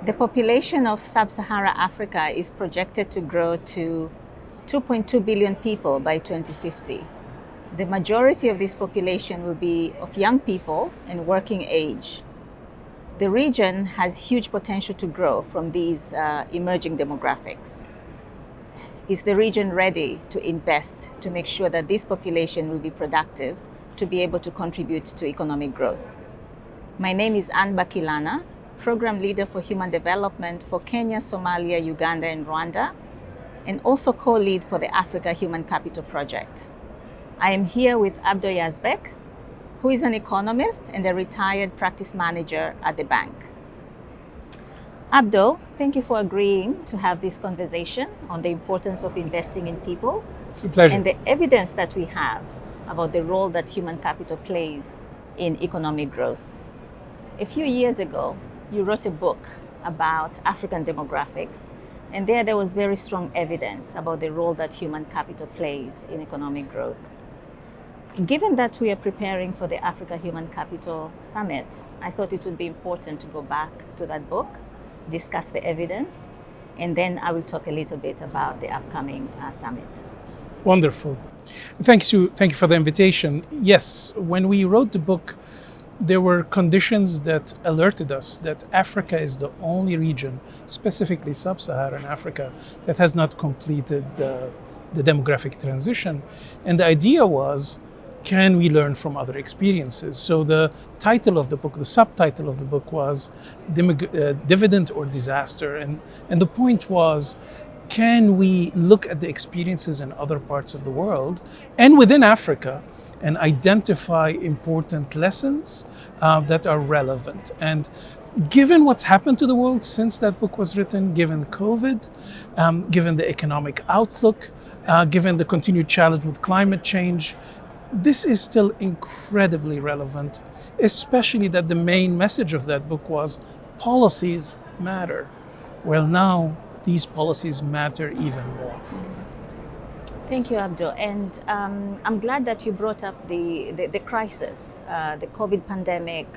The population of Sub-Saharan Africa is projected to grow to 2.2 billion people by 2050. The majority of this population will be of young people and working age. The region has huge potential to grow from these emerging demographics. Is the region ready to invest to make sure that this population will be productive to be able to contribute to economic growth? My name is Anne Bakilana, Program Leader for Human Development for Kenya, Somalia, Uganda, and Rwanda, and also co-lead for the Africa Human Capital Project. I am here with Abdo Yazbek, who is an economist and a retired practice manager at the bank. Abdo, thank you for agreeing to have this conversation on the importance of investing in people. It's a pleasure. And the evidence that we have about the role that human capital plays in economic growth. A few years ago, you wrote a book about African demographics, and there was very strong evidence about the role that human capital plays in economic growth. Given that we are preparing for the Africa Human Capital Summit, I thought it would be important to go back to that book, discuss the evidence, and then I will talk a little bit about the upcoming summit. Wonderful. Thank you for the invitation. Yes, when we wrote the book, there were conditions that alerted us that Africa is the only region, specifically Sub-Saharan Africa, that has not completed the demographic transition. And the idea was, can we learn from other experiences? So the title of the book, the subtitle of the book was Dividend or Disaster. And the point was, can we look at the experiences in other parts of the world and within Africa and identify important lessons that are relevant? And given what's happened to the world since that book was written, given COVID, given the economic outlook, given the continued challenge with climate change, this is still incredibly relevant, especially that the main message of that book was policies matter. Well, now these policies matter even more. Thank you, Abdo. And I'm glad that you brought up the crisis, the COVID pandemic,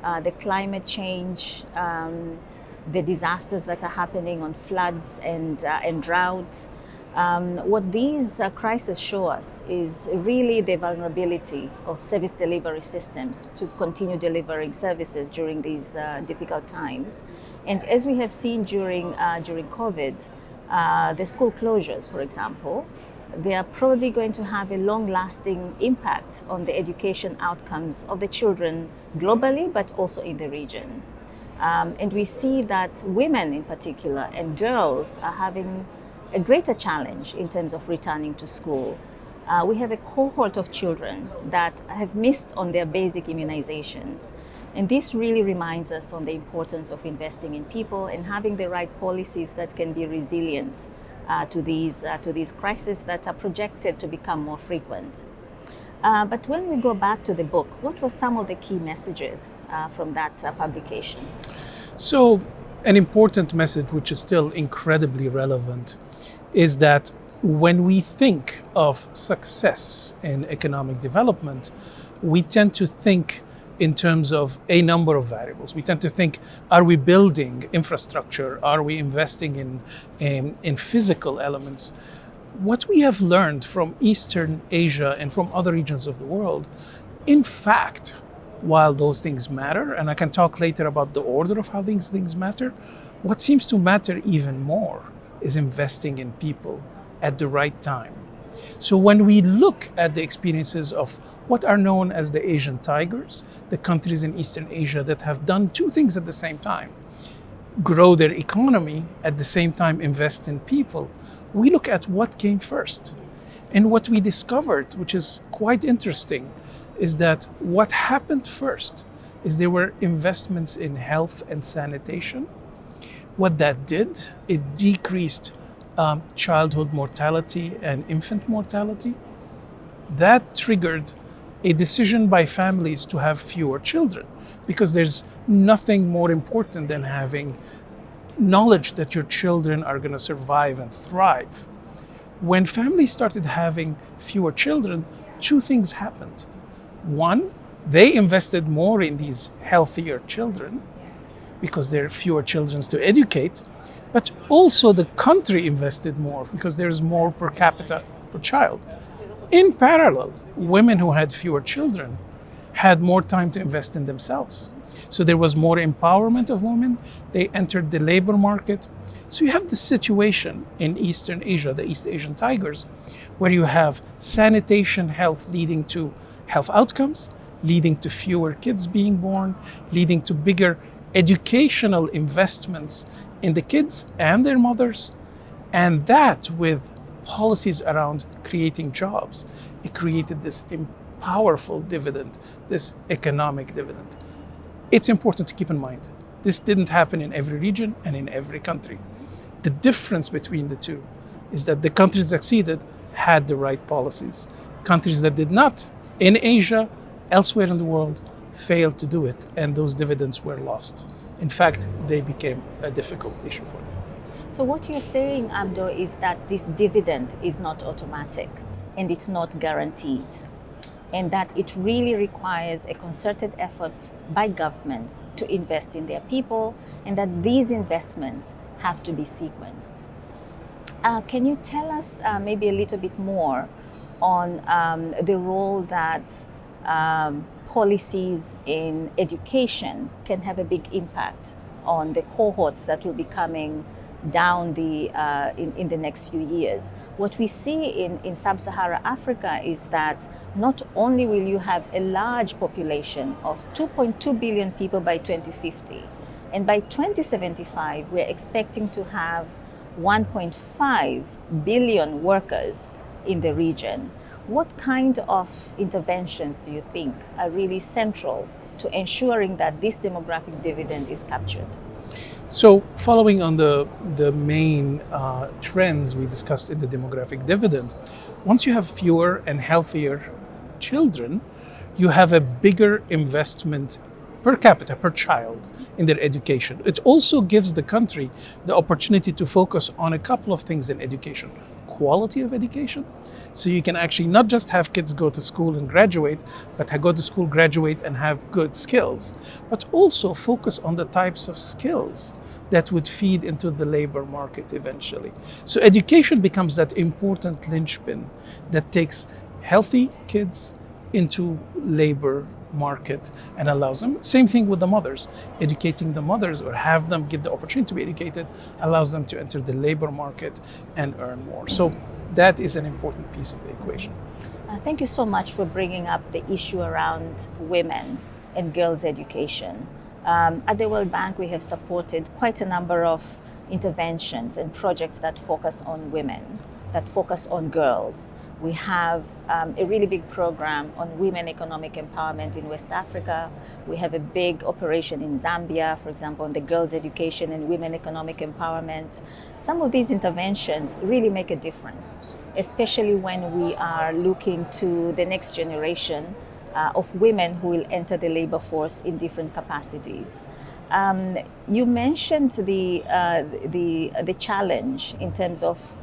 the climate change, the disasters that are happening on floods and drought. What these crises show us is really the vulnerability of service delivery systems to continue delivering services during these difficult times. And as we have seen during COVID, the school closures, for example, they are probably going to have a long-lasting impact on the education outcomes of the children globally, but also in the region. And we see that women in particular and girls are having a greater challenge in terms of returning to school. We have a cohort of children that have missed on their basic immunizations. And this really reminds us on the importance of investing in people and having the right policies that can be resilient to these crises that are projected to become more frequent. But when we go back to the book, what were some of the key messages from that publication? So, an important message, which is still incredibly relevant, is that when we think of success in economic development, we tend to think in terms of a number of variables. We tend to think, are we building infrastructure? Are we investing in physical elements? What we have learned from Eastern Asia and from other regions of the world, in fact, while those things matter, and I can talk later about the order of how these things matter, what seems to matter even more is investing in people at the right time. So when we look at the experiences of what are known as the Asian tigers, the countries in Eastern Asia that have done two things at the same time, grow their economy, at the same time invest in people, we look at what came first. And what we discovered, which is quite interesting, is that what happened first is there were investments in health and sanitation. What that did, it decreased childhood mortality and infant mortality. That triggered a decision by families to have fewer children, because there's nothing more important than having knowledge that your children are going to survive and thrive. When families started having fewer children, two things happened. One, they invested more in these healthier children. because there are fewer children to educate, but also the country invested more because there's more per capita per child. In parallel, women who had fewer children had more time to invest in themselves. So there was more empowerment of women. They entered the labor market. So you have this situation in Eastern Asia, the East Asian tigers, where you have sanitation health leading to health outcomes, leading to fewer kids being born, leading to bigger educational investments in the kids and their mothers. And that, with policies around creating jobs, it created this powerful dividend, this economic dividend. It's important to keep in mind, this didn't happen in every region and in every country. The difference between the two is that the countries that succeeded had the right policies. Countries that did not, in Asia, elsewhere in the world, failed to do it, and those dividends were lost. In fact, they became a difficult issue for them. So what you're saying, Abdo, is that this dividend is not automatic and it's not guaranteed, and that it really requires a concerted effort by governments to invest in their people, and that these investments have to be sequenced. Can you tell us maybe a little bit more on the role that policies in education can have a big impact on the cohorts that will be coming down in the next few years? What we see in Sub-Saharan Africa is that not only will you have a large population of 2.2 billion people by 2050, and by 2075 we're expecting to have 1.5 billion workers in the region. What kind of interventions do you think are really central to ensuring that this demographic dividend is captured? So following on the main trends we discussed in the demographic dividend, once you have fewer and healthier children, you have a bigger investment per capita, per child, in their education. It also gives the country the opportunity to focus on a couple of things in education. Quality of education. So you can actually not just have kids go to school and graduate, but go to school, graduate, and have good skills, but also focus on the types of skills that would feed into the labor market eventually. So education becomes that important linchpin that takes healthy kids into labor market and allows them. Same thing with the mothers. Educating the mothers, or have them get the opportunity to be educated, allows them to enter the labor market and earn more. So that is an important piece of the equation. Thank you so much for bringing up the issue around women and girls' education. At the World Bank, we have supported quite a number of interventions and projects that focus on women, that focus on girls. We have a really big program on women economic empowerment in West Africa. We have a big operation in Zambia, for example, on the girls' education and women economic empowerment. Some of these interventions really make a difference, especially when we are looking to the next generation of women who will enter the labor force in different capacities. You mentioned the challenge in terms of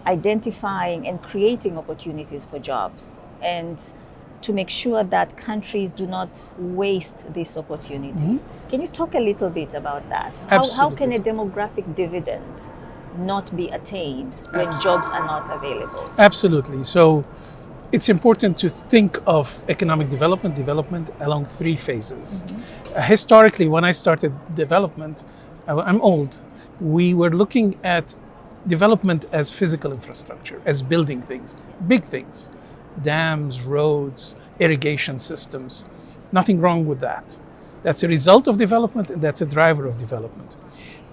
identifying and creating opportunities for jobs, and to make sure that countries do not waste this opportunity. Mm-hmm. Can you talk a little bit about that? How can a demographic dividend not be attained when jobs are not available? Absolutely. So it's important to think of economic development along three phases. Mm-hmm. Historically, when I started development, I'm old, we were looking at development as physical infrastructure, as building things, big things, dams, roads, irrigation systems. Nothing wrong with that. That's a result of development, and that's a driver of development.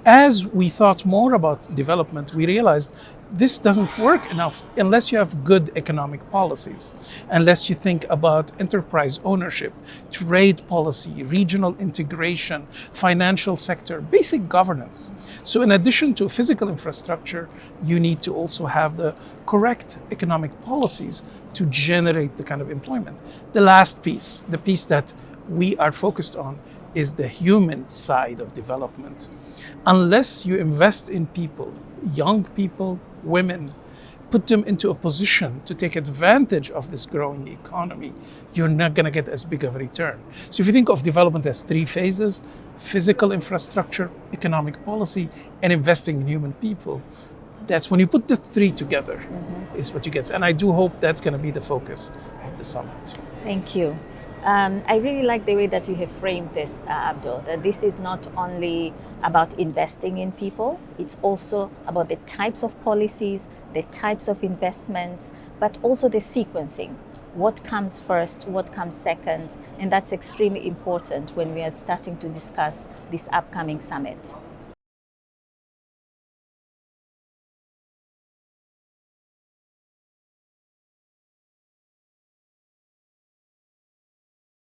As we thought more about development, we realized this doesn't work enough unless you have good economic policies, unless you think about enterprise ownership, trade policy, regional integration, financial sector, basic governance. So in addition to physical infrastructure, you need to also have the correct economic policies to generate the kind of employment. The last piece, the piece that we are focused on, is the human side of development. Unless you invest in people, young people, women, put them into a position to take advantage of this growing economy, you're not going to get as big of a return. So if you think of development as three phases: physical infrastructure, economic policy, and investing in human people, that's when you put the three together, is what you get. And I do hope that's going to be the focus of the summit. Thank you. I really like the way that you have framed this, Abdul, that this is not only about investing in people, it's also about the types of policies, the types of investments, but also the sequencing. What comes first, what comes second, and that's extremely important when we are starting to discuss this upcoming summit.